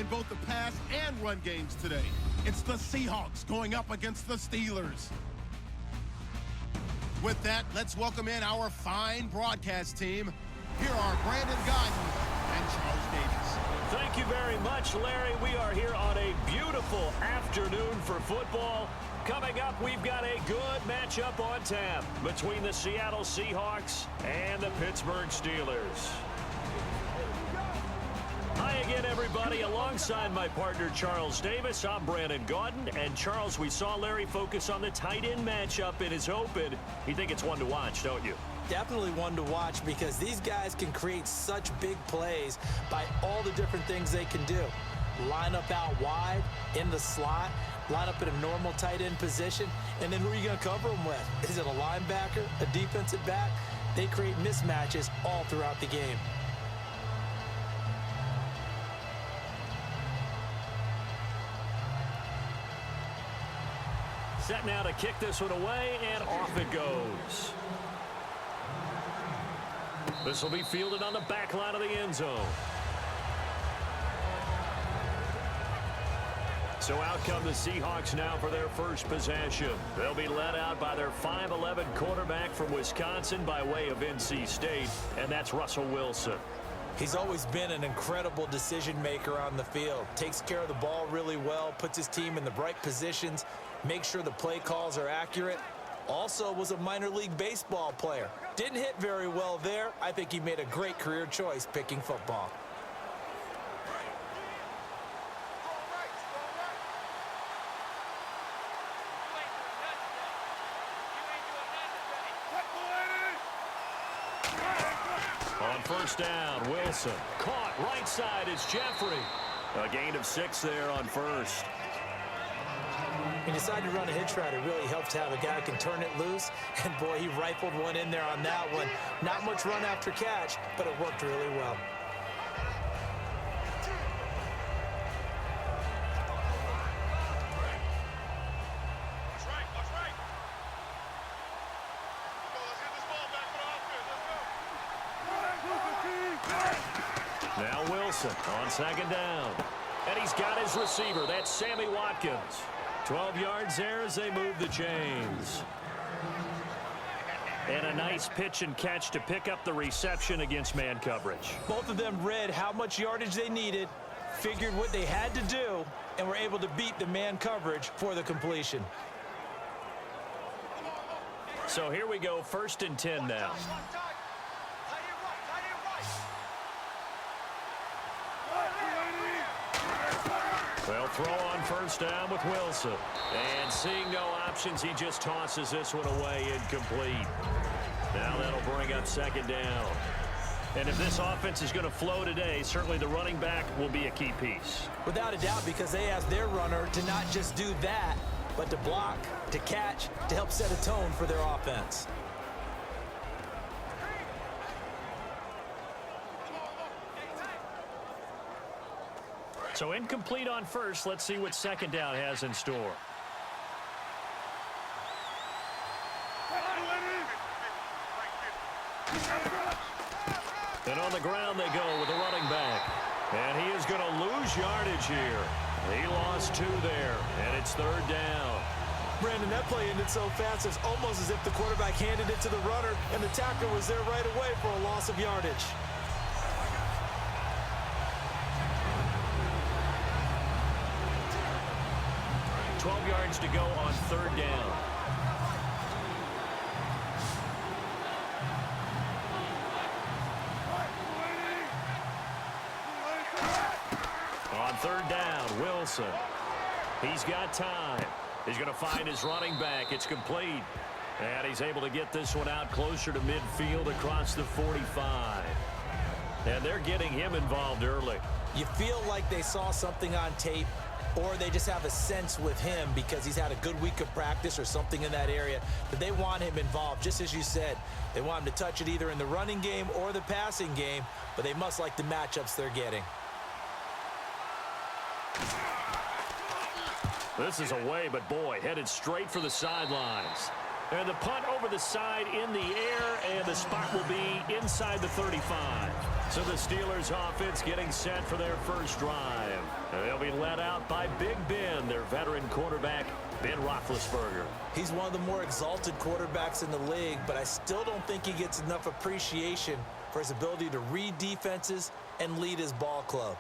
in both the pass and run games today. It's the Seahawks going up against the Steelers. With that, let's welcome in our fine broadcast team. Here are Brandon Gaudin and Charles Davis. Thank you very much, Larry. We are here on a beautiful afternoon for football. Coming up, we've got a good matchup on tap between the Seattle Seahawks and the Pittsburgh Steelers. Hi again, everybody. Alongside my partner, Charles Davis, I'm Brandon Gaudin. And, Charles, we saw Larry focus on the tight end matchup in his open. You think it's one to watch, don't you? Definitely one to watch because these guys can create such big plays by all the different things they can do. Line up out wide, in the slot, line up in a normal tight end position, and then who are you going to cover them with? Is it a linebacker, a defensive back? They create mismatches all throughout the game. Set now to kick this one away, and off it goes. This will be fielded on the back line of the end zone. So out come the Seahawks now for their first possession. They'll be led out by their 5'11" quarterback from Wisconsin by way of NC State, and that's Russell Wilson. He's always been an incredible decision maker on the field. Takes care of the ball really well, puts his team in the right positions, makes sure the play calls are accurate. Also was a minor league baseball player. Didn't hit very well there. I think he made a great career choice picking football. On first down, Wilson. Caught right side is Jeffrey. A gain of 6 there on first. He decided to run a hitch route. It really helps to have a guy who can turn it loose. And, boy, he rifled one in there on that one. Not much run after catch, but it worked really well. Now Wilson on second down. And he's got his receiver. That's Sammy Watkins. 12 yards there as they move the chains. And a nice pitch and catch to pick up the reception against man coverage. Both of them read how much yardage they needed, figured what they had to do, and were able to beat the man coverage for the completion. So here we go, 1st and 10 now. They'll throw on first down with Wilson. And seeing no options, he just tosses this one away incomplete. Now that'll bring up 2nd down. And if this offense is going to flow today, certainly the running back will be a key piece. Without a doubt, because they ask their runner to not just do that, but to block, to catch, to help set a tone for their offense. So incomplete on first. Let's see what 2nd down has in store. And on the ground they go with the running back. And he is going to lose yardage here. He lost 2 there, and it's 3rd down. Brandon, that play ended so fast, it's almost as if the quarterback handed it to the runner, and the tackler was there right away for a loss of yardage. Yards to go on 3rd down. On 3rd down, Wilson. He's got time. He's going to find his running back. It's complete. And he's able to get this one out closer to midfield across the 45. And they're getting him involved early. You feel like they saw something on tape, or they just have a sense with him because he's had a good week of practice or something in that area that they want him involved. Just as you said, they want him to touch it either in the running game or the passing game, but they must like the matchups they're getting. This is away, but boy, headed straight for the sidelines. And the punt over the side in the air, and the spot will be inside the 35. So the Steelers offense getting set for their first drive. And they'll be led out by Big Ben, their veteran quarterback, Ben Roethlisberger. He's one of the more exalted quarterbacks in the league, but I still don't think he gets enough appreciation for his ability to read defenses and lead his ball club.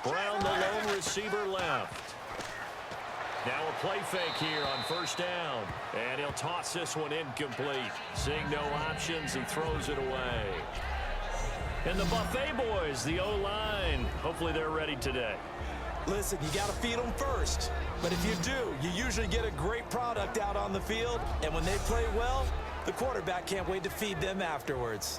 Brown, the lone receiver, left. Now a play fake here on first down. And he'll toss this one incomplete. Seeing no options, he throws it away. And the Buffet boys, the O-line, hopefully they're ready today. Listen, you got to feed them first. But if you do, you usually get a great product out on the field. And when they play well, the quarterback can't wait to feed them afterwards.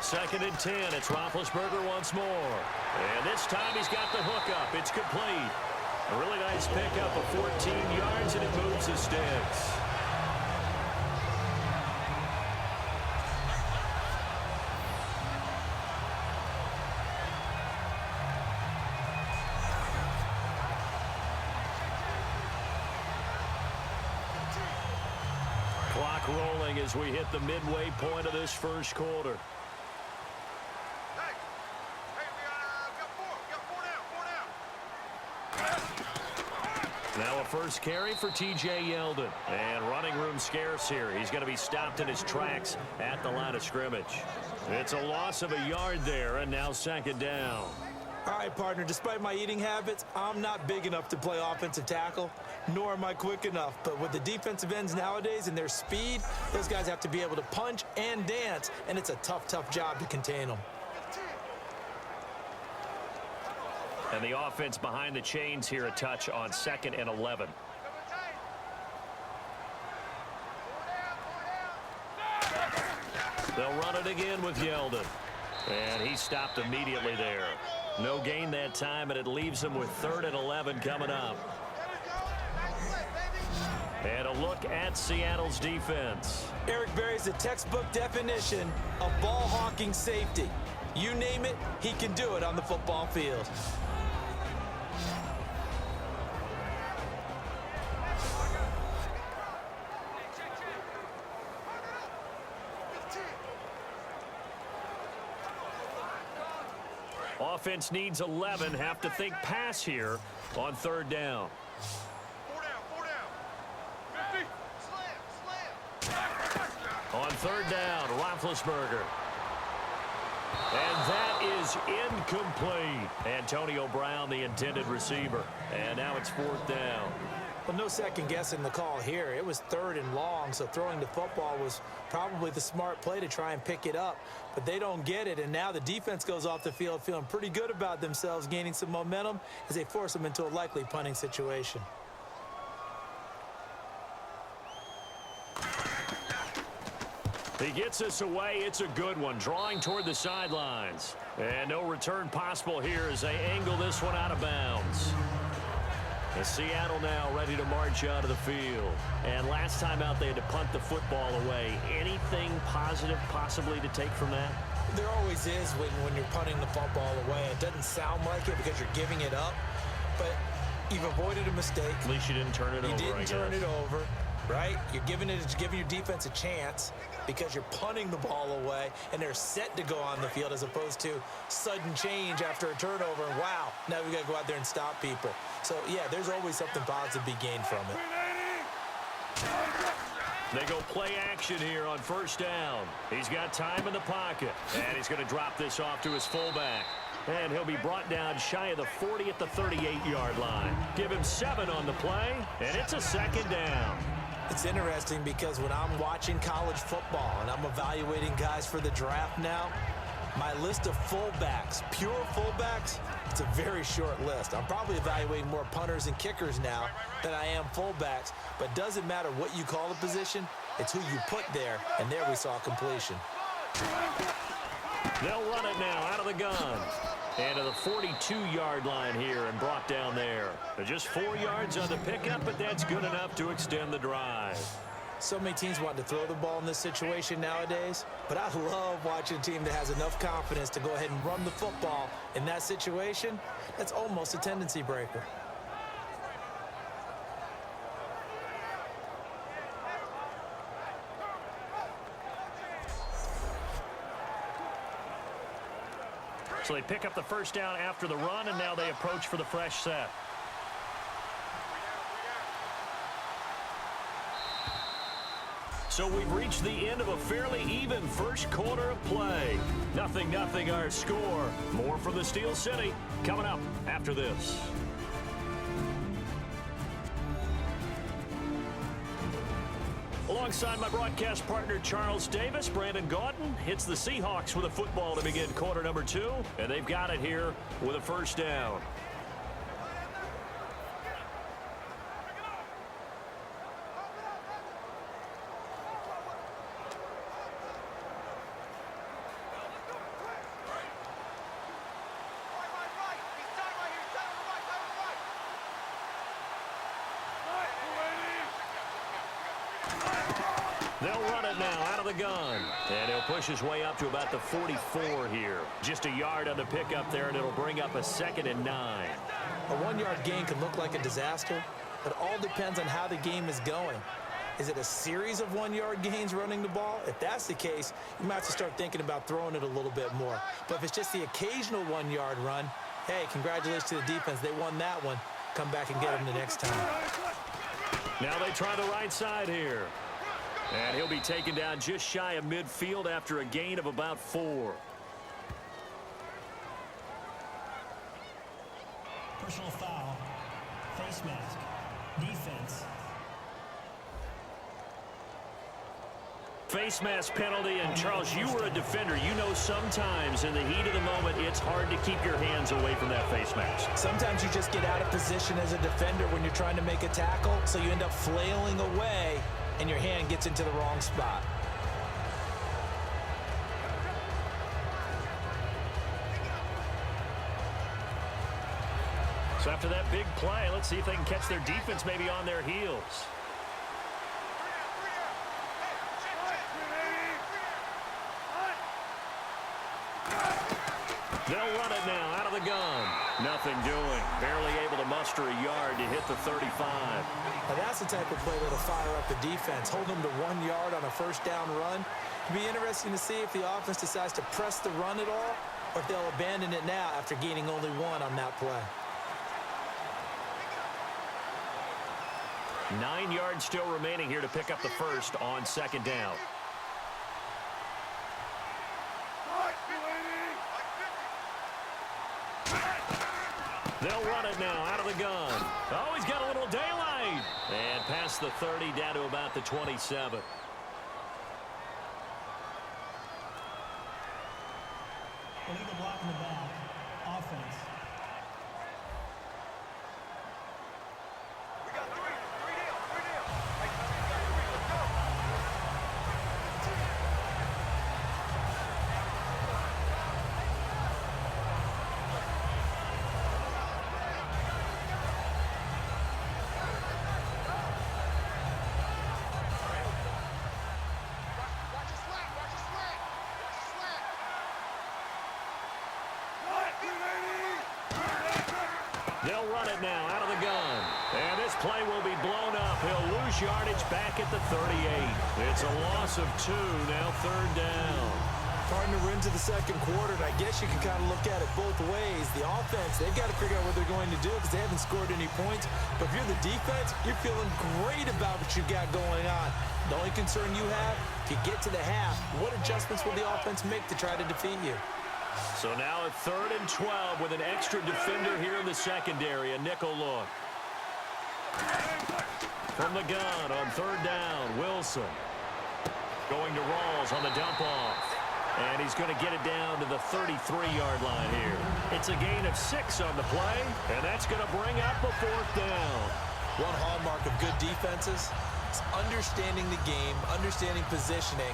Second and 10, it's Roethlisberger once more. And this time he's got the hookup. It's complete. A really nice pickup of 14 yards, and it moves the sticks. Clock rolling as we hit the midway point of this first quarter. Now a first carry for T.J. Yeldon. And running room scarce here. He's going to be stopped in his tracks at the line of scrimmage. It's a loss of a yard there, and now second down. All right, partner, despite my eating habits, I'm not big enough to play offensive tackle, nor am I quick enough. But with the defensive ends nowadays and their speed, those guys have to be able to punch and dance, and it's a tough, tough job to contain them. And the offense behind the chains here, a touch on 2nd and 11. They'll run it again with Yeldon. And he stopped immediately there. No gain that time, and it leaves them with 3rd and 11 coming up. And a look at Seattle's defense. Eric Berry's the textbook definition of ball-hawking safety. You name it, he can do it on the football field. Offense needs 11. Have to think pass here on 3rd down. 4 down. 50. Slam. On 3rd down, Roethlisberger. And that is incomplete. Antonio Brown, the intended receiver. And now it's 4th down. Well, no second guessing the call here. It was 3rd and long, so throwing the football was probably the smart play to try and pick it up. But they don't get it, and now the defense goes off the field feeling pretty good about themselves, gaining some momentum as they force them into a likely punting situation. He gets us away. It's a good one, drawing toward the sidelines. And no return possible here as they angle this one out of bounds. And Seattle now ready to march out of the field. And last time out, they had to punt the football away. Anything positive possibly to take from that? There always is when you're punting the football away. It doesn't sound like it because you're giving it up, but you've avoided a mistake. At least you didn't turn it over, You didn't turn it over, right? You're giving your defense a chance because you're punting the ball away, and they're set to go on the field as opposed to sudden change after a turnover. And wow, now we got to go out there and stop people. So, yeah, there's always something positive to be gained from it. They go play action here on 1st down. He's got time in the pocket, and he's going to drop this off to his fullback. And he'll be brought down shy of the 40 at the 38-yard line. Give him 7 on the play, and it's a 2nd down. It's interesting because when I'm watching college football and I'm evaluating guys for the draft now, my list of fullbacks, pure fullbacks, it's a very short list. I'm probably evaluating more punters and kickers now than I am fullbacks, but doesn't matter what you call the position, it's who you put there, and there we saw completion. They'll run it now out of the gun. And to the 42-yard line here and brought down there. Just 4 yards on the pickup, but that's good enough to extend the drive. So many teams want to throw the ball in this situation nowadays, but I love watching a team that has enough confidence to go ahead and run the football in that situation. That's almost a tendency breaker. So they pick up the first down after the run, and now they approach for the fresh set. So we've reached the end of a fairly even first quarter of play. 0-0 our score. More from the Steel City coming up after this. Alongside my broadcast partner, Charles Davis, Brandon Gaudin hits the Seahawks with a football to begin quarter number 2, and they've got it here with a first down. They'll run it now out of the gun. And he'll push his way up to about the 44 here. Just a yard on the pickup there, and it'll bring up a 2nd and 9. A 1-yard gain can look like a disaster, but it all depends on how the game is going. Is it a series of 1-yard gains running the ball? If that's the case, you might have to start thinking about throwing it a little bit more. But if it's just the occasional 1-yard run, hey, congratulations to the defense. They won that one. Come back and get them the next time. Now they try the right side here. And he'll be taken down just shy of midfield after a gain of about 4. Personal foul, face mask, defense. Face mask penalty, and Charles, you were a defender. You know sometimes in the heat of the moment, it's hard to keep your hands away from that face mask. Sometimes you just get out of position as a defender when you're trying to make a tackle, so you end up flailing away, and your hand gets into the wrong spot. So after that big play, let's see if they can catch their defense maybe on their heels. They'll run it now out of the gun. Nothing doing. Barely able to muster a yard to hit the 35. Now that's the type of play that'll fire up the defense. Hold them to 1 yard on a first down run. It'll be interesting to see if the offense decides to press the run at all, or if they'll abandon it now after gaining only 1 on that play. 9 yards still remaining here to pick up the first on 2nd down. They'll run it now out of the gun. Oh, he's got a little daylight. And past the 30 down to about the 27. Illegal block in the back. Offense. They'll run it now out of the gun. And this play will be blown up. He'll lose yardage back at the 38. It's a loss of 2, now 3rd down. Partner, we're into the second quarter, and I guess you can kind of look at it both ways. The offense, they've got to figure out what they're going to do because they haven't scored any points. But if you're the defense, you're feeling great about what you got going on. The only concern you have, if you get to the half, what adjustments will the offense make to try to defeat you? So now a 3rd and 12 with an extra defender here in the secondary, a nickel look. From the gun on 3rd down, Wilson. Going to Rawls on the dump off. And he's going to get it down to the 33-yard line here. It's a gain of 6 on the play, and that's going to bring up a 4th down. One hallmark of good defenses is understanding the game, understanding positioning,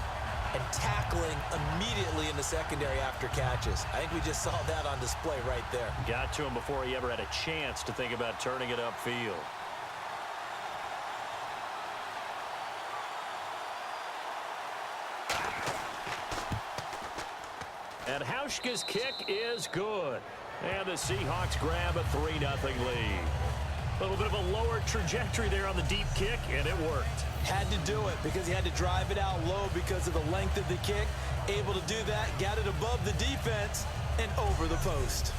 and tackling immediately in the secondary after catches. I think we just saw that on display right there. Got to him before he ever had a chance to think about turning it upfield. And Hauschka's kick is good. And the Seahawks grab a 3-0 lead. A little bit of a lower trajectory there on the deep kick, and it worked. Had to do it because he had to drive it out low because of the length of the kick. Able to do that, got it above the defense and over the post.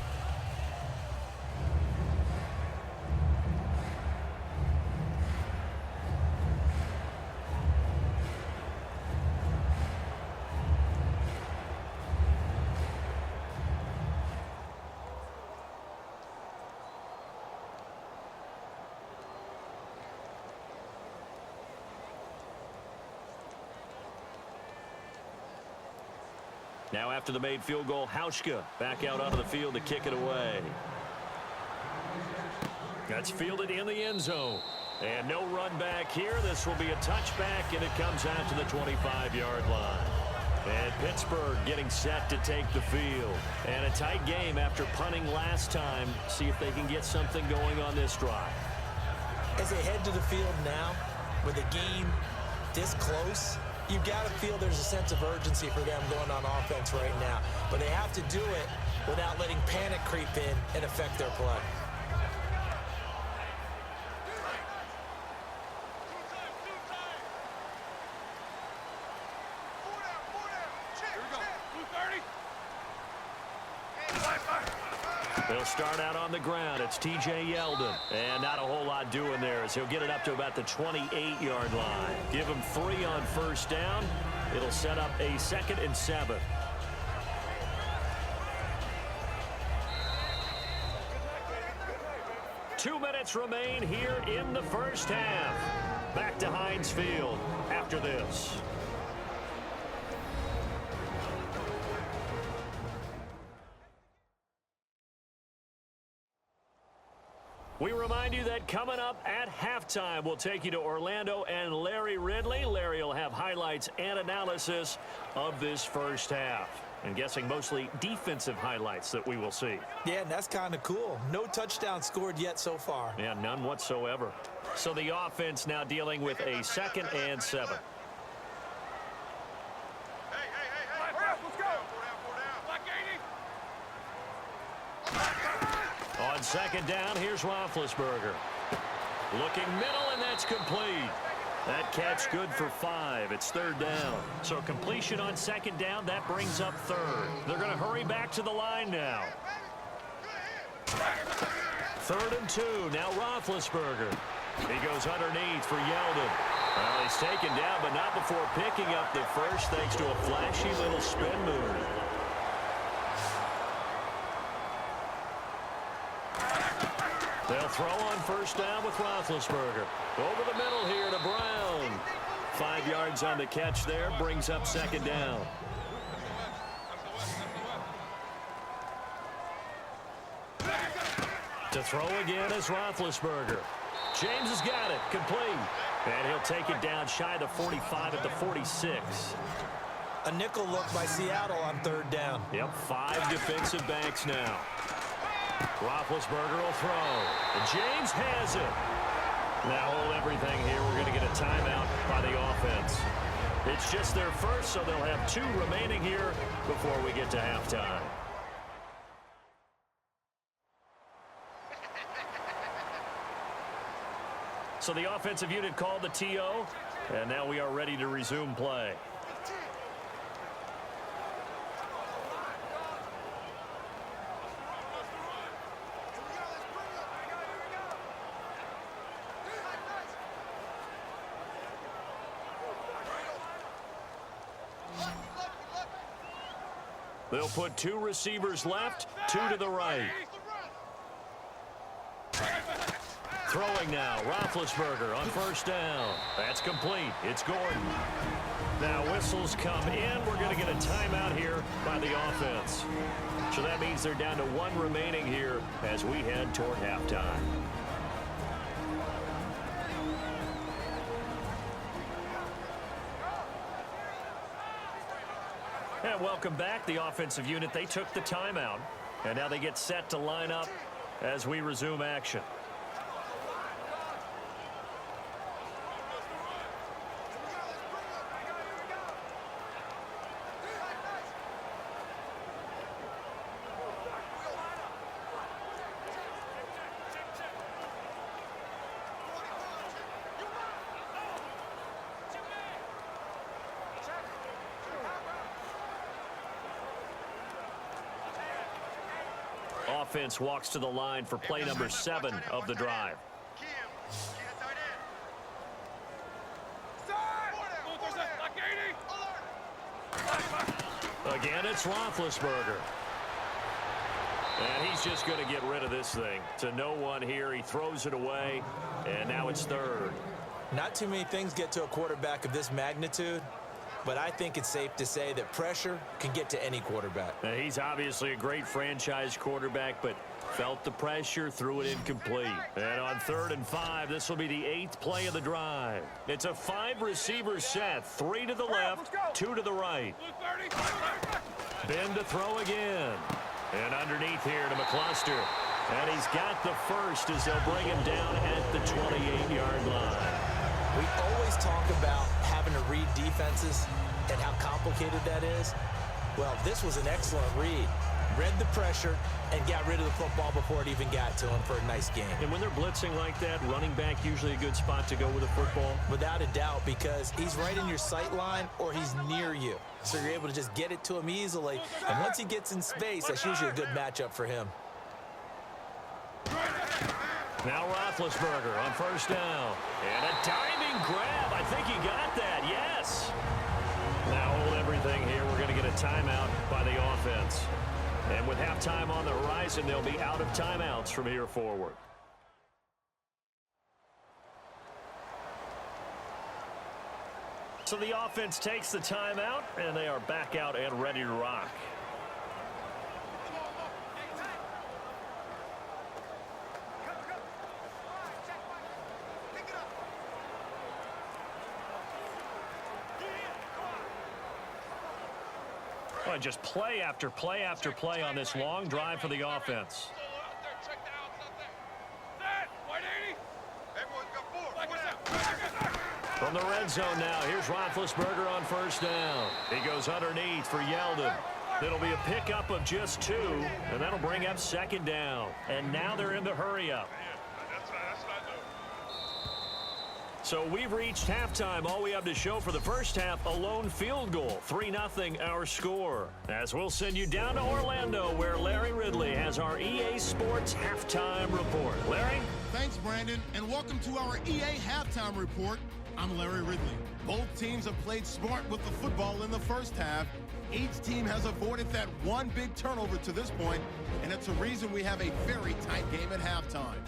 Now after the made field goal, Hauschka back out onto the field to kick it away. That's fielded in the end zone. And no run back here. This will be a touchback, and it comes out to the 25-yard line. And Pittsburgh getting set to take the field. And a tight game after punting last time. See if they can get something going on this drive. As they head to the field now, with the game this close, you've got to feel there's a sense of urgency for them going on offense right now. But they have to do it without letting panic creep in and affect their play. They'll start out on the ground. It's T.J. Yeldon. And not a whole lot doing there as he'll get it up to about the 28-yard line. Give him 3 on first down. It'll set up a 2nd and 7. Two minutes remain here in the first half. Back to Heinz Field after this. We remind you that coming up at halftime, we'll take you to Orlando and Larry Ridley. Larry will have highlights and analysis of this first half. I'm guessing mostly defensive highlights that we will see. Yeah, and that's kind of cool. No touchdown scored yet so far. Yeah, none whatsoever. So the offense now dealing with a 2nd and 7. On 2nd down, here's Roethlisberger. Looking middle, and that's complete. That catch good for 5. It's 3rd down. So completion on 2nd down, that brings up 3rd. They're going to hurry back to the line now. 3rd and 2. Now Roethlisberger. He goes underneath for Yeldon. Well, he's taken down, but not before picking up the first thanks to a flashy little spin move. They'll throw on first down with Roethlisberger. Over the middle here to Brown. 5 yards on the catch there. Brings up 2nd down. To throw again is Roethlisberger. James has got it. Complete. And he'll take it down shy of the 45 at the 46. A nickel look by Seattle on 3rd down. Yep, 5 defensive backs now. Roethlisberger will throw. And James has it. Now hold everything here. We're going to get a timeout by the offense. It's just their first, so they'll have 2 remaining here before we get to halftime. So the offensive unit called the TO, and now we are ready to resume play. They'll put 2 receivers left, 2 to the right. Throwing now, Roethlisberger on first down. That's complete. It's Gordon. Now whistles come in. We're going to get a timeout here by the offense. So that means they're down to 1 remaining here as we head toward halftime. And welcome back. The offensive unit, they took the timeout. And now they get set to line up as we resume action. Offense walks to the line for play number 7 of the drive. Again, it's Roethlisberger. And he's just going to get rid of this thing. To no one here. He throws it away, and now it's third. Not too many things get to a quarterback of this magnitude, but I think it's safe to say that pressure can get to any quarterback. Now, he's obviously a great franchise quarterback, but felt the pressure, threw it incomplete. And on 3rd and 5, this will be the 8th play of the drive. It's a 5-receiver set, 3 to the left, 2 to the right. Ben to throw again. And underneath here to McCluster. And he's got the first as they'll bring him down at the 28-yard line. We always talk about having to read defenses and how complicated that is. Well, this was an excellent read. Read the pressure and got rid of the football before it even got to him for a nice game. And when they're blitzing like that, running back usually a good spot to go with a football? Without a doubt, because he's right in your sight line or he's near you. So you're able to just get it to him easily. And once he gets in space, that's usually a good matchup for him. Now Roethlisberger on 1st down. And a diving grab. I think he got that. Yes. Now hold everything here. We're going to get a timeout by the offense. And with halftime on the horizon, they'll be out of timeouts from here forward. So the offense takes the timeout, and they are back out and ready to rock. Oh, just play after play after play on this long drive for the offense. From the red zone now, here's Roethlisberger on 1st down. He goes underneath for Yeldon. It'll be a pickup of just 2, and that'll bring up 2nd down. And now they're in the hurry-up. So we've reached halftime. All we have to show for the first half, a lone field goal. 3-0 our score. As we'll send you down to Orlando, where Larry Ridley has our EA Sports Halftime Report. Larry? Thanks, Brandon, and welcome to our EA Halftime Report. I'm Larry Ridley. Both teams have played smart with the football in the first half. Each team has avoided that one big turnover to this point, and it's a reason we have a very tight game at halftime.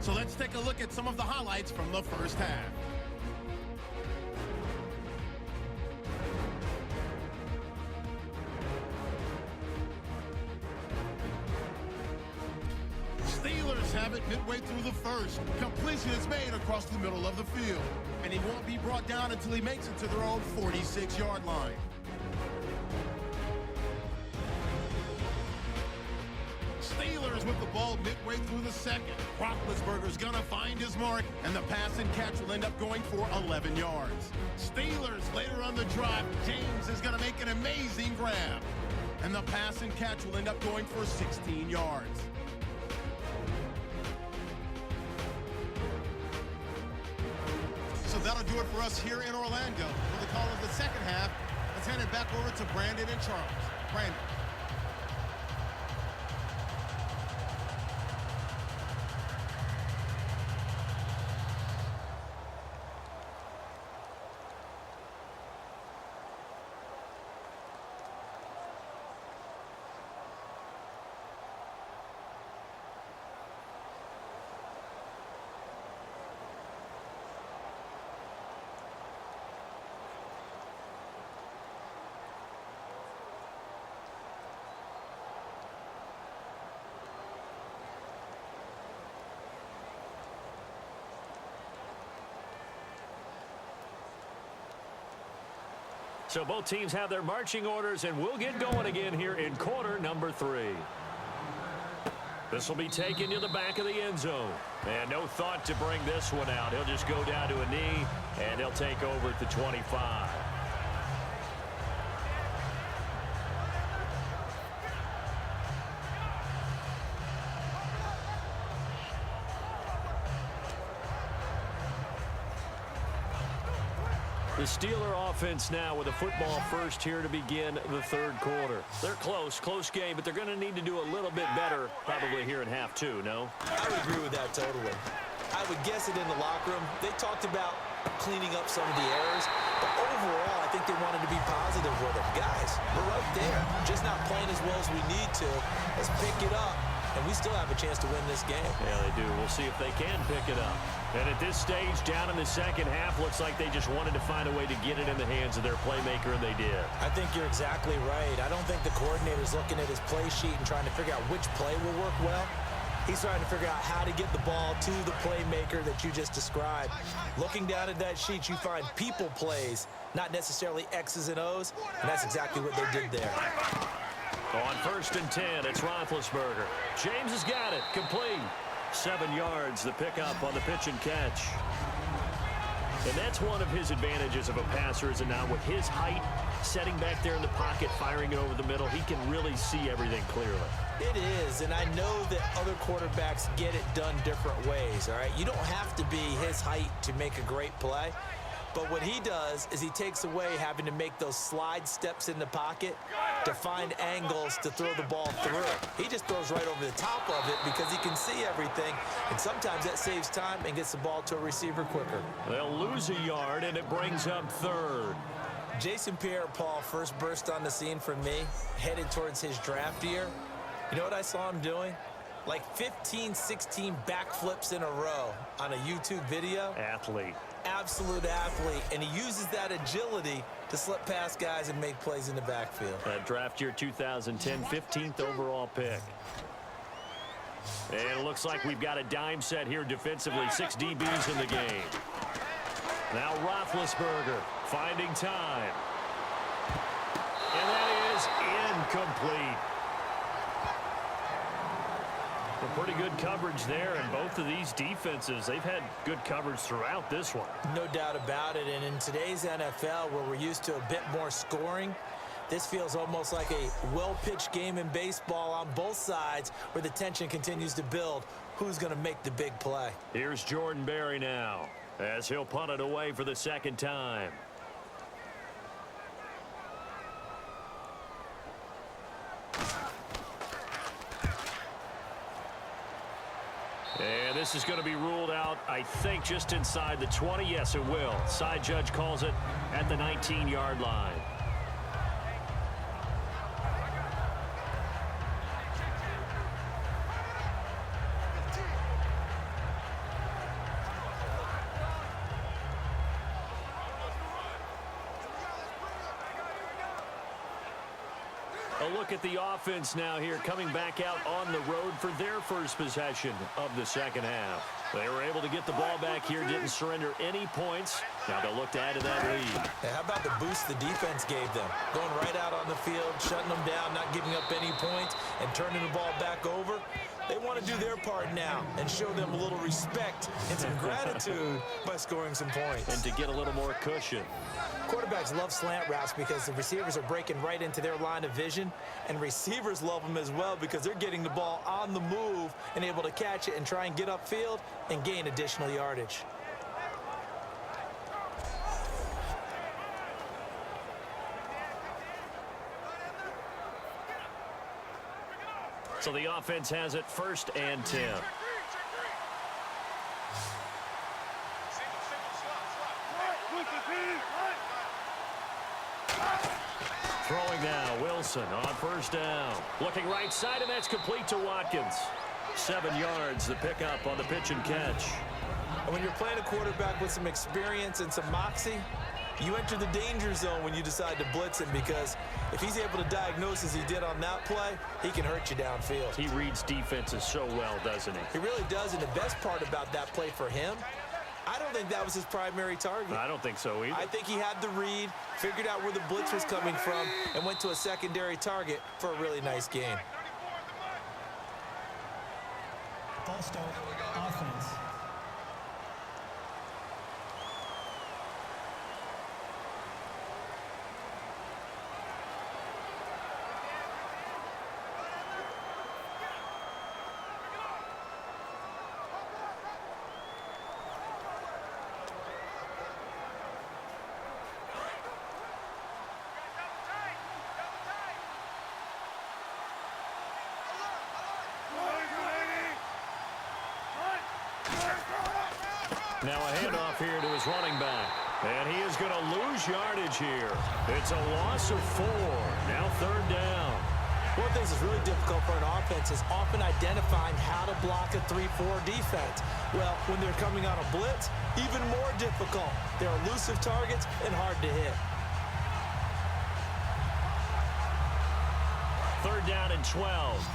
So let's take a look at some of the highlights from the first half. Steelers have it midway through the first. Completion is made across the middle of the field, and he won't be brought down until he makes it to their own 46-yard line. Steelers with the ball midway through the second. Roethlisberger's gonna find his mark, and the pass and catch will end up going for 11 yards. Steelers later on the drive, James is gonna make an amazing grab, and the pass and catch will end up going for 16 yards. So that'll do it for us here in Orlando. For the call of the second half, let's hand it back over to Brandon and Charles. Brandon. So both teams have their marching orders, and we'll get going again here in quarter number 3. This will be taken to the back of the end zone. And no thought to bring this one out. He'll just go down to a knee, and he'll take over at the 25. The Steeler offense now with a football first here to begin the third quarter. They're close game, but they're going to need to do a little bit better probably here in half 2, no? I would agree with that totally. I would guess it in the locker room. They talked about cleaning up some of the errors, but overall, I think they wanted to be positive with them. Guys, we're right there. Just not playing as well as we need to. Let's pick it up, and we still have a chance to win this game. Yeah, they do. We'll see if they can pick it up. And at this stage, down in the second half, looks like they just wanted to find a way to get it in the hands of their playmaker, and they did. I think you're exactly right. I don't think the coordinator's looking at his play sheet and trying to figure out which play will work well. He's trying to figure out how to get the ball to the playmaker that you just described. Looking down at that sheet, you find people plays, not necessarily X's and O's, and that's exactly what they did there. On 1st and 10, it's Roethlisberger. James has got it. Complete. 7 yards, the pickup on the pitch and catch. And that's one of his advantages of a passer, is it not? With his height, setting back there in the pocket, firing it over the middle, he can really see everything clearly. It is, and I know that other quarterbacks get it done different ways, all right? You don't have to be his height to make a great play. But what he does is he takes away having to make those slide steps in the pocket to find angles to throw the ball through. He just throws right over the top of it because he can see everything, and sometimes that saves time and gets the ball to a receiver quicker. They'll lose a yard, and it brings up 3rd. Jason Pierre-Paul first burst on the scene for me, headed towards his draft year. You know what I saw him doing? Like 15, 16 backflips in a row on a YouTube video. Athlete. Absolute athlete, and he uses that agility to slip past guys and make plays in the backfield. That draft year 2010, 15th overall pick. And it looks like we've got a dime set here defensively. 6 DBs in the game. Now Roethlisberger finding time. And that is incomplete. Pretty good coverage there, and both of these defenses, they've had good coverage throughout this one. No doubt about it, and in today's NFL, where we're used to a bit more scoring, this feels almost like a well-pitched game in baseball on both sides, where the tension continues to build. Who's going to make the big play? Here's Jordan Berry now, as he'll punt it away for the 2nd time. And this is going to be ruled out, I think, just inside the 20. Yes, it will. Side judge calls it at the 19-yard line. A look at the offense now here, coming back out on the road for their first possession of the second half. They were able to get the ball back here, didn't surrender any points. Now they'll look to add to that lead. Hey, how about the boost the defense gave them? Going right out on the field, shutting them down, not giving up any points, and turning the ball back over. They want to do their part now and show them a little respect and some gratitude by scoring some points. And to get a little more cushion. Quarterbacks love slant routes because the receivers are breaking right into their line of vision, and receivers love them as well because they're getting the ball on the move and able to catch it and try and get upfield and gain additional yardage. So the offense has it 1st and 10. Throwing now, Wilson on 1st down. Looking right side, and that's complete to Watkins. 7 yards, the pickup on the pitch and catch. And when you're playing a quarterback with some experience and some moxie, you enter the danger zone when you decide to blitz him, because if he's able to diagnose as he did on that play, he can hurt you downfield. He reads defenses so well, doesn't he? He really does, and the best part about that play for him, I don't think that was his primary target. I don't think so either. I think he had the read, figured out where the blitz was coming from, and went to a secondary target for a really nice gain. False start, offense. Now a handoff here to his running back. And he is going to lose yardage here. It's a loss of 4. Now 3rd down. One of the things that's really difficult for an offense is often identifying how to block a 3-4 defense. Well, when they're coming on a blitz, even more difficult. They're elusive targets and hard to hit. 3rd down and 12.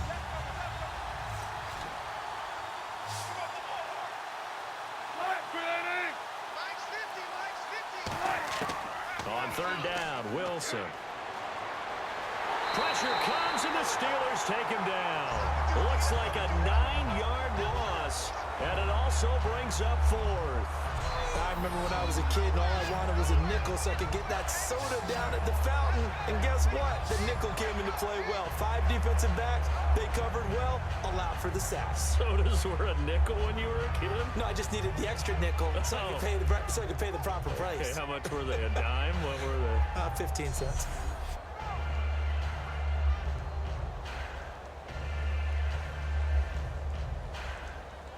On 3rd down, Wilson. Pressure comes, and the Steelers take him down. Looks like a 9-yard loss, and it also brings up 4th. I remember when I was a kid and all I wanted was a nickel so I could get that soda down at the fountain. And guess what? The nickel came into play well. 5 defensive backs, they covered well, allowed for the sacks. Sodas were a nickel when you were a kid? No, I just needed the extra nickel so I could pay the proper price. Okay, how much were they? A dime? What were they? 15 cents.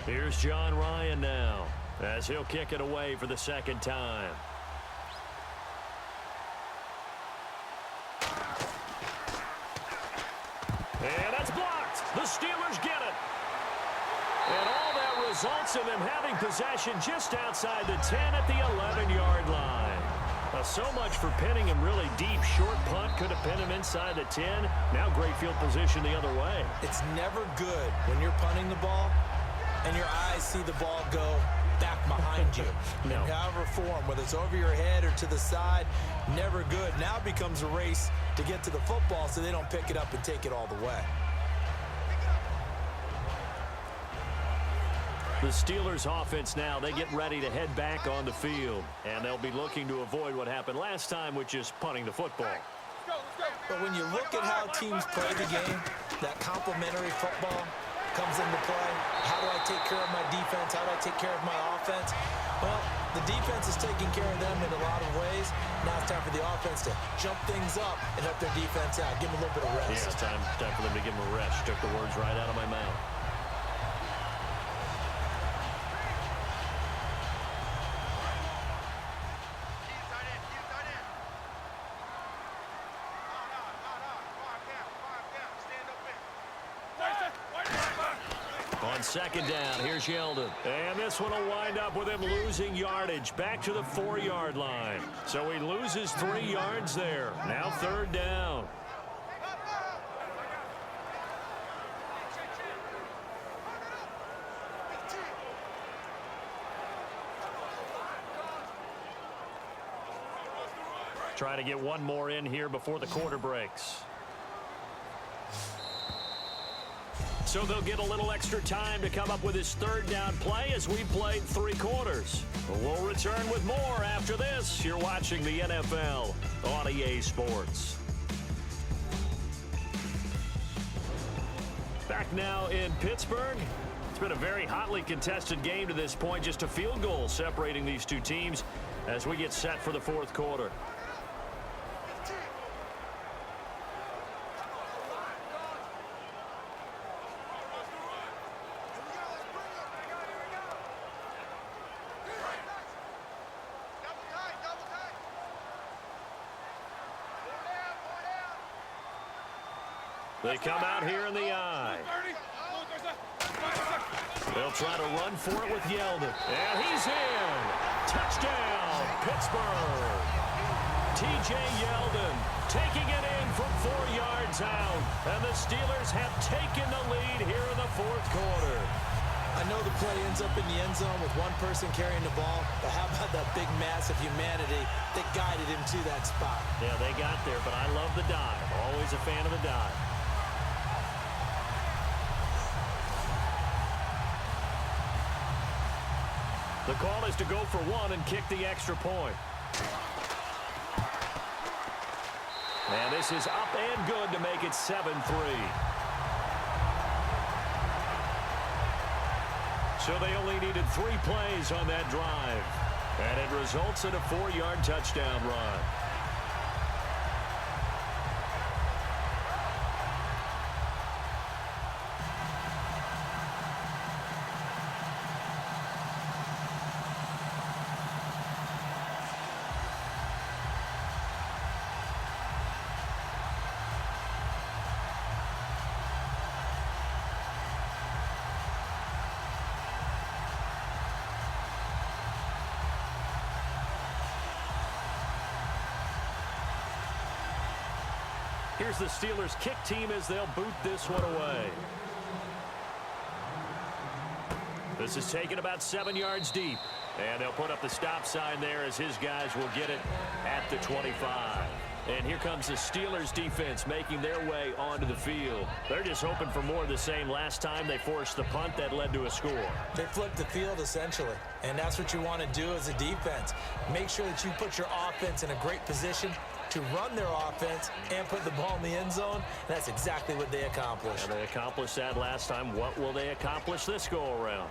Here's John Ryan now, as he'll kick it away for the 2nd time. And that's blocked. The Steelers get it. And all that results in them having possession just outside the 10 at the 11-yard line. So much for pinning him really deep. Short punt could have pinned him inside the 10. Now great field position the other way. It's never good when you're punting the ball and your eyes see the ball go back behind you. No. In however form, whether it's over your head or to the side, never good. Now it becomes a race to get to the football so they don't pick it up and take it all the way. The Steelers offense now, they get ready to head back on the field. And they'll be looking to avoid what happened last time, which is punting the football. But when you look at how teams play the game, that complementary football comes into play. How do I take care of my defense? How do I take care of my offense? Well, the defense is taking care of them in a lot of ways. Now it's time for the offense to jump things up and help their defense out. Give them a little bit of rest. Yeah, it's time for them to give them a rest. Took the words right out of my mouth. On 2nd down, here's Yeldon. And this one will wind up with him losing yardage back to the 4-yard line. So he loses 3 yards there. Now 3rd down. Try to get one more in here before the quarter breaks. So they'll get a little extra time to come up with his 3rd down play as we played 3 quarters. We'll return with more after this. You're watching the NFL on EA Sports. Back now in Pittsburgh. It's been a very hotly contested game to this point. Just a field goal separating these two teams as we get set for the 4th quarter. They come out here in the I. They'll try to run for it with Yeldon. And he's in. Touchdown, Pittsburgh. T.J. Yeldon taking it in from 4 yards out. And the Steelers have taken the lead here in the 4th quarter. I know the play ends up in the end zone with one person carrying the ball, but how about that big mass of humanity that guided him to that spot? Yeah, they got there, but I love the dive. Always a fan of the dive. The call is to go for one and kick the extra point. And this is up and good to make it 7-3. So they only needed 3 plays on that drive. And it results in a 4-yard touchdown run. Here's the Steelers kick team as they'll boot this one away. This is taken about 7 yards deep. And they'll put up the stop sign there as his guys will get it at the 25. And here comes the Steelers defense making their way onto the field. They're just hoping for more of the same. Last time they forced the punt that led to a score. They flipped the field essentially. And that's what you want to do as a defense. Make sure that you put your offense in a great position to run their offense and put the ball in the end zone. And that's exactly what they accomplished. And they accomplished that last time. What will they accomplish this go-around?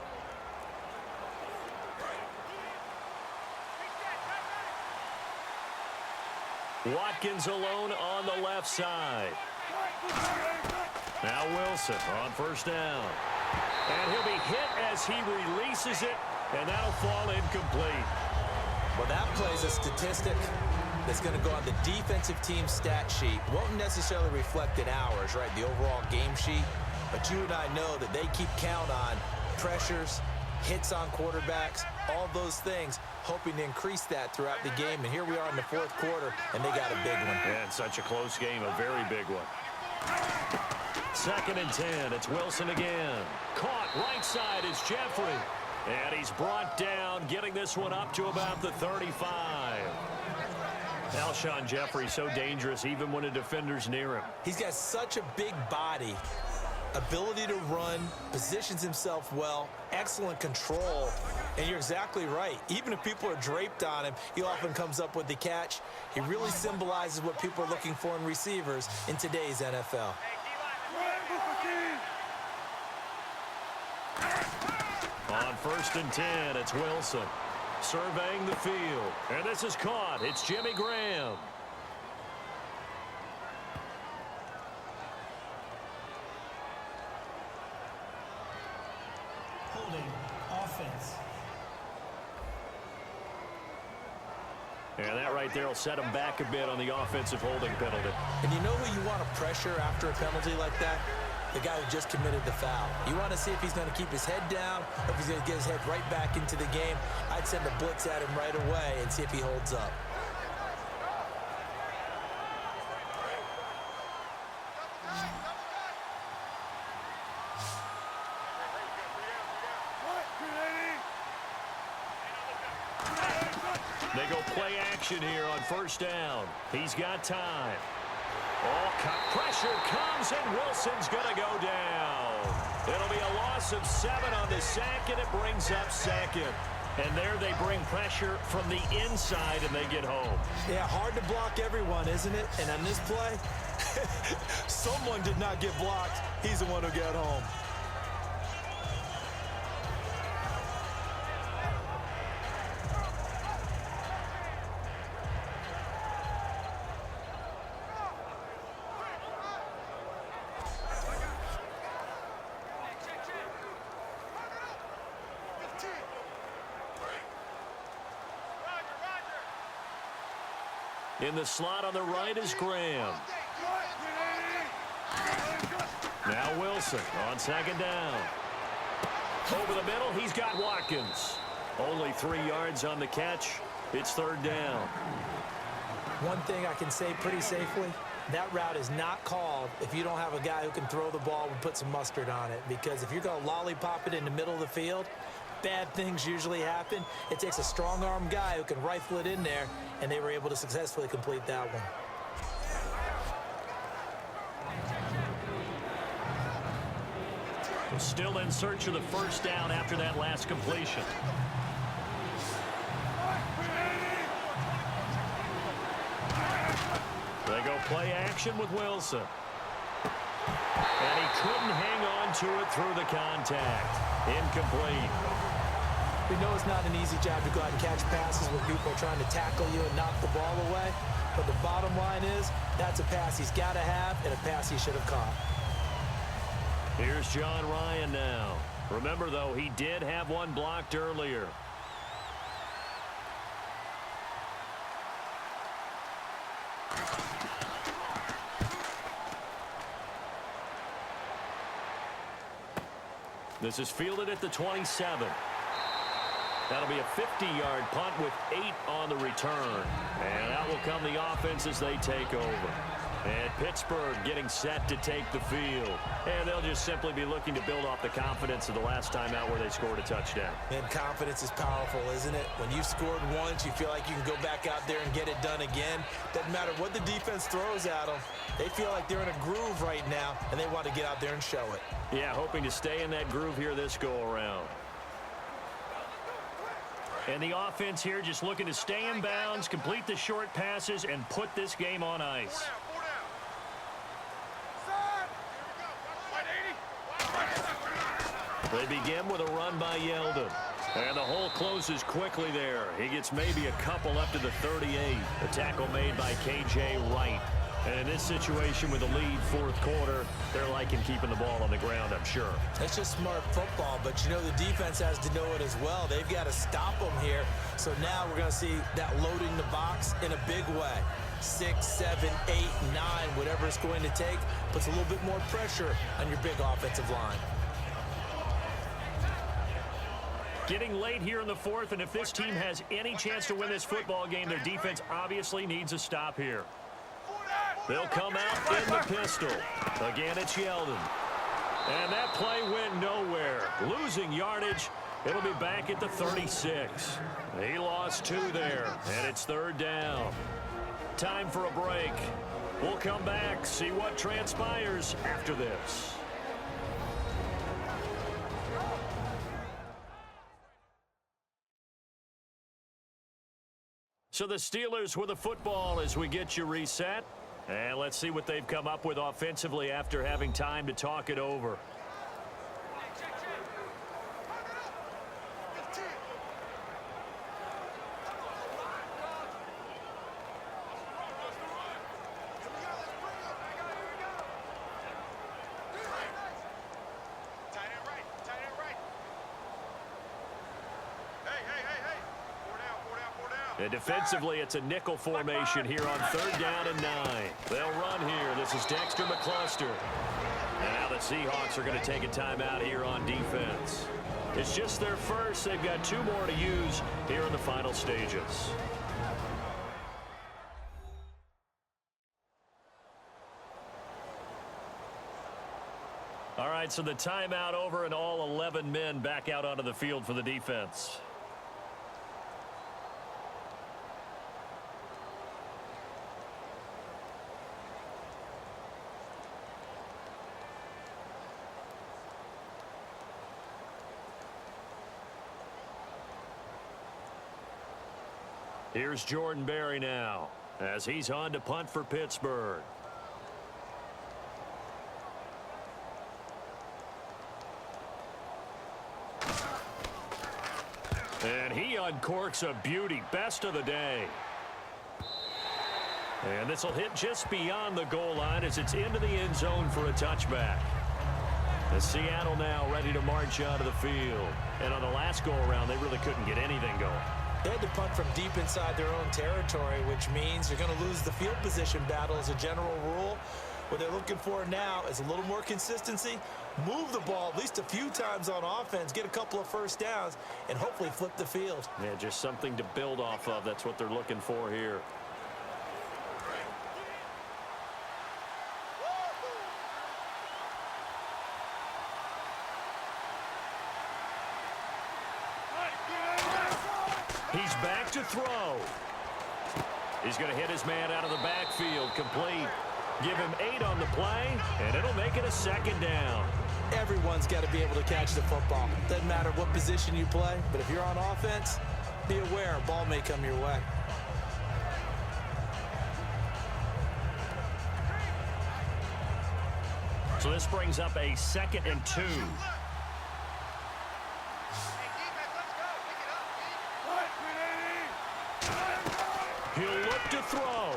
Watkins alone on the left side. Now Wilson on first down. And he'll be hit as he releases it, and that'll fall incomplete. Well, that plays a statistic that's going to go on the defensive team stat sheet. Won't necessarily reflect in ours, right, the overall game sheet. But you and I know that they keep count on pressures, hits on quarterbacks, all those things, hoping to increase that throughout the game. And here we are in the fourth quarter, and they got a big one. Yeah, it's such a close game, a very big one. 2nd and 10. It's Wilson again. Caught right side is Jeffrey. And he's brought down, getting this one up to about the 35. Alshon Jeffrey so dangerous even when a defender's near him. He's got such a big body, ability to run, positions himself well, excellent control. And you're exactly right. Even if people are draped on him, he often comes up with the catch. He really symbolizes what people are looking for in receivers in today's NFL. On 1st and 10, it's Wilson surveying the field. And this is caught. It's Jimmy Graham. Holding offense. And that right there will set him back a bit on the offensive holding penalty. And you know who you want to pressure after a penalty like that? The guy who just committed the foul. You want to see if he's going to keep his head down or if he's going to get his head right back into the game. I'd send a blitz at him right away and see if he holds up. They go play action here on 1st down. He's got time. Oh, pressure comes, and Wilson's going to go down. It'll be a loss of 7 on the sack, and it brings up 2nd. And there they bring pressure from the inside, and they get home. Yeah, hard to block everyone, isn't it? And on this play, someone did not get blocked. He's the one who got home. In the slot on the right is Graham. Now Wilson on 2nd down. Over the middle, he's got Watkins. Only 3 yards on the catch. It's 3rd down. One thing I can say pretty safely, That route is not called if you don't have a guy who can throw the ball and put some mustard on it, because if you're going to lollipop it in the middle of the field, bad things usually happen. It takes a strong-arm guy who can rifle it in there, and they were able to successfully complete that one. Still in search of the first down after that last completion. They go play action with Wilson. And he couldn't hang on to it through the contact. Incomplete. We know it's not an easy job to go out and catch passes when people are trying to tackle you and knock the ball away. But the bottom line is, that's a pass he's got to have and a pass he should have caught. Here's John Ryan now. Remember, though, he did have one blocked earlier. This is fielded at the 27. That'll be a 50-yard punt with 8 on the return. And out will come the offense as they take over. And Pittsburgh getting set to take the field. And they'll just simply be looking to build off the confidence of the last time out where they scored a touchdown. And confidence is powerful, isn't it? When you've scored once, you feel like you can go back out there and get it done again. Doesn't matter what the defense throws at them. They feel like they're in a groove right now, and they want to get out there and show it. Yeah, hoping to stay in that groove here this go-around. And the offense here just looking to stay in bounds, complete the short passes, and put this game on ice. They begin with a run by Yeldon. And the hole closes quickly there. He gets maybe a couple up to the 38. The tackle made by K.J. Wright. And in this situation with the lead fourth quarter, they're liking keeping the ball on the ground, I'm sure. That's just smart football, but you know the defense has to know it as well. They've got to stop them here. So now we're going to see that loading the box in a big way. 6, 7, 8, 9, whatever it's going to take, puts a little bit more pressure on your big offensive line. Getting late here in the fourth, and if this team has any chance to win this football game, their defense obviously needs a stop here. They'll come out in the pistol. Again, it's Yeldon. And that play went nowhere. Losing yardage. It'll be back at the 36. He lost 2 there, and it's third down. Time for a break. We'll come back, see what transpires after this. So the Steelers with the football as we get you reset. And let's see what they've come up with offensively after having time to talk it over. And defensively, it's a nickel formation here on third down and 9. They'll run here. This is Dexter McCluster. And now the Seahawks are going to take a timeout here on defense. It's just their first. They've got 2 more to use here in the final stages. All right, so the timeout over and all 11 men back out onto the field for the defense. Here's Jordan Berry now as he's on to punt for Pittsburgh. And he uncorks a beauty. Best of the day. And this will hit just beyond the goal line as it's into the end zone for a touchback. The Seattle now ready to march onto the field. And on the last go-around, they really couldn't get anything going. They had to punt from deep inside their own territory, which means you're going to lose the field position battle as a general rule. What they're looking for now is a little more consistency, move the ball at least a few times on offense, get a couple of first downs, and hopefully flip the field. Yeah, just something to build off of. That's what they're looking for here. He's back to throw. He's going to hit his man out of the backfield, complete. Give him 8 on the play, and it'll make it a 2nd down. Everyone's got to be able to catch the football. Doesn't matter what position you play, but if you're on offense, be aware a ball may come your way. So this brings up a 2nd and 2. He'll look to throw.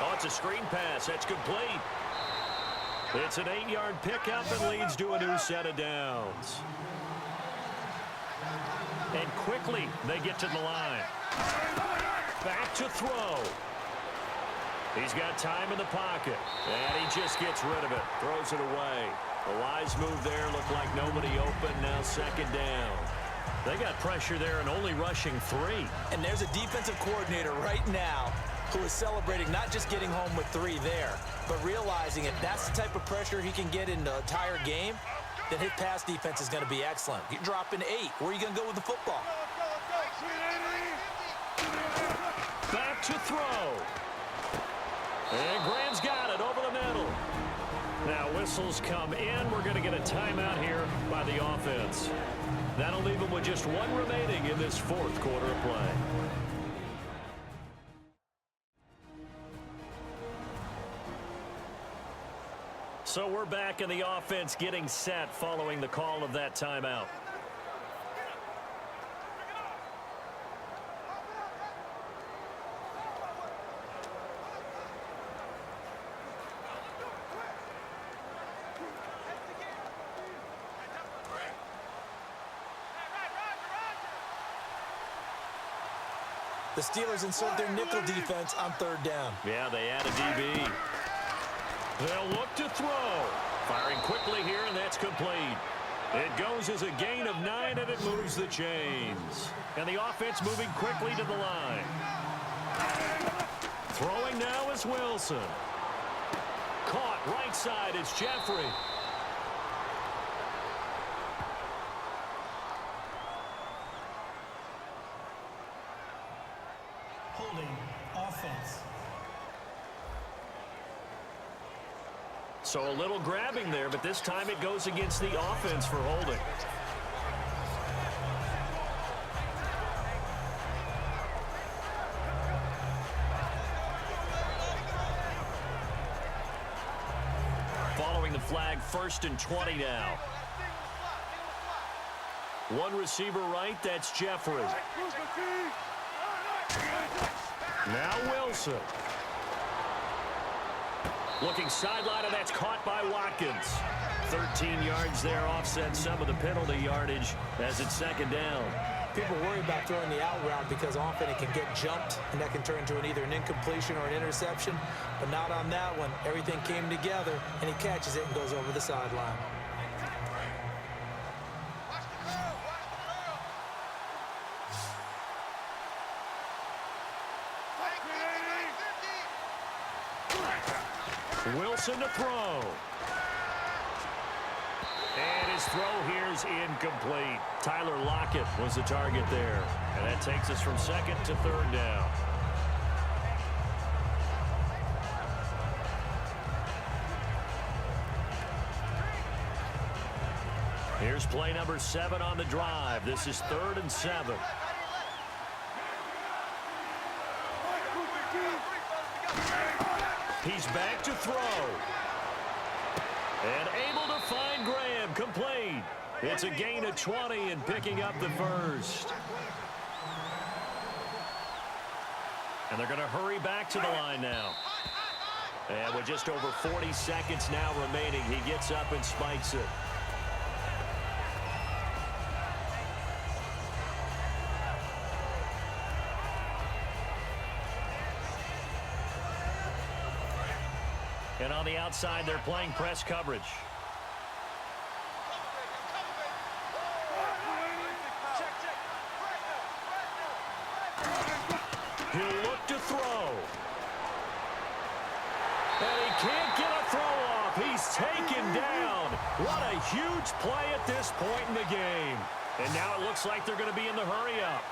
Oh, it's a screen pass. That's complete. It's an 8-yard pickup and leads to a new set of downs. And quickly, they get to the line. Back to throw. He's got time in the pocket, and he just gets rid of it. Throws it away. A wise move there. Looked like nobody open. Now 2nd down. They got pressure there and only rushing 3. And there's a defensive coordinator right now who is celebrating not just getting home with 3 there, but realizing if that's the type of pressure he can get in the entire game, then his pass defense is going to be excellent. You're dropping 8. Where are you going to go with the football? Back to throw. And Graham's got it over the middle. Now whistles come in. We're going to get a timeout here by the offense. That'll leave them with just 1 remaining in this 4th quarter of play. So we're back in the offense getting set following the call of that timeout. The Steelers insert their nickel defense on 3rd down. Yeah, they add a DB. They'll look to throw. Firing quickly here, and that's complete. It goes as a gain of 9, and it moves the chains. And the offense moving quickly to the line. Throwing now is Wilson. Caught right side is Jeffrey. Holding offense. So a little grabbing there, but this time it goes against the offense for holding. Following the flag, 1st and 20 now. 1 receiver right, that's Jeffrey. Now Wilson. Looking sideline, and that's caught by Watkins. 13 yards there, offset some of the penalty yardage as it's 2nd down. People worry about throwing the out route because often it can get jumped, and that can turn into either an incompletion or an interception. But not on that one. Everything came together, and he catches it and goes over the sideline. Wilson to throw. And his throw here is incomplete. Tyler Lockett was the target there. And that takes us from 2nd to 3rd down. Here's play number 7 on the drive. This is 3rd and 7. He's back to throw. And able to find Graham, complete. It's a gain of 20 and picking up the 1st. And they're going to hurry back to the line now. And with just over 40 seconds now remaining, he gets up and spikes it. And on the outside, they're playing press coverage. He'll look to throw. And he can't get a throw off. He's taken down. What a huge play at this point in the game. And now it looks like they're going to be in the hurry up.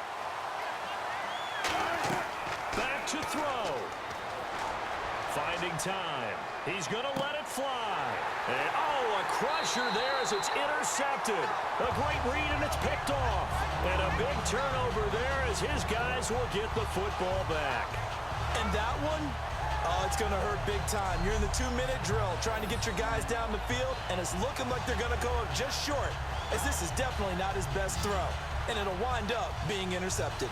Back to throw. Finding time. He's going to let it fly. And, oh, a crusher there as it's intercepted. A great read, and it's picked off. And a big turnover there as his guys will get the football back. And that one, oh, it's going to hurt big time. You're in the 2-minute drill trying to get your guys down the field, and it's looking like they're going to go just short, as this is definitely not his best throw. And it'll wind up being intercepted.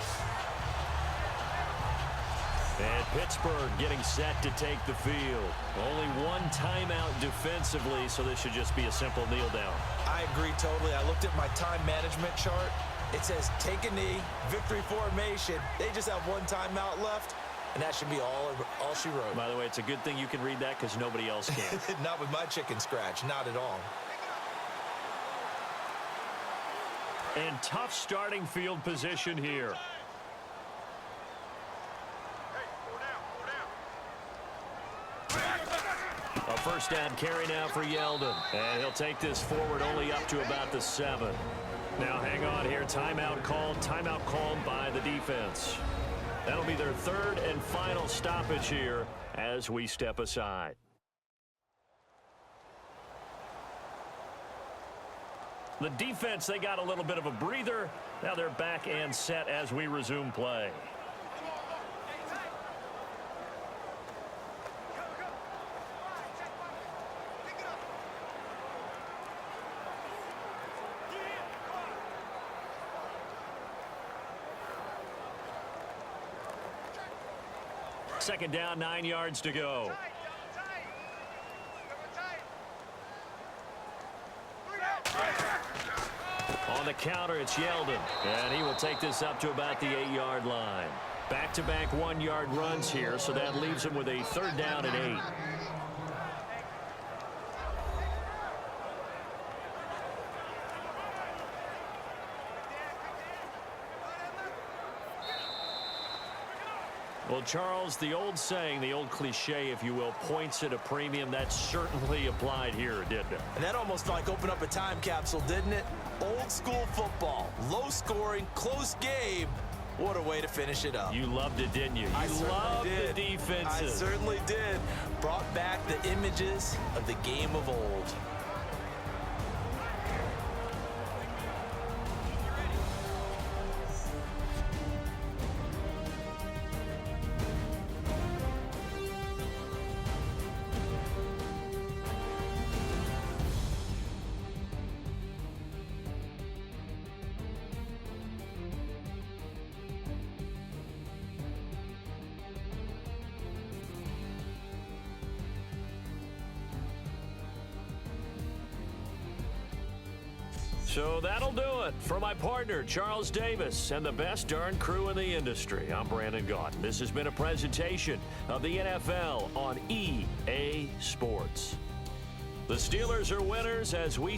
And Pittsburgh getting set to take the field. Only one timeout defensively, so this should just be a simple kneel down. I agree totally. I looked at my time management chart. It says take a knee, victory formation. They just have one timeout left, and that should be all she wrote. By the way, it's a good thing you can read that because nobody else can. Not with my chicken scratch, not at all. And tough starting field position here. A first down carry now for Yeldon. And he'll take this forward only up to about the 7. Now hang on here. Timeout called by the defense. That'll be their third and final stoppage here as we step aside. The defense, they got a little bit of a breather. Now they're back and set as we resume play. Second down, 9 yards to go. On the counter, it's Yeldon. And he will take this up to about the 8-yard line. Back-to-back 1-yard runs here, so that leaves him with a third down and 8. Well, Charles, the old saying, the old cliche, if you will, points at a premium. That certainly applied here, didn't it? And that almost like opened up a time capsule, didn't it? Old school football, low scoring, close game. What a way to finish it up. You loved it, didn't you? You loved the defenses. I certainly did. Brought back the images of the game of old. So that'll do it. For my partner, Charles Davis, and the best darn crew in the industry, I'm Brandon Gaudin. This has been a presentation of the NFL on EA Sports. The Steelers are winners as we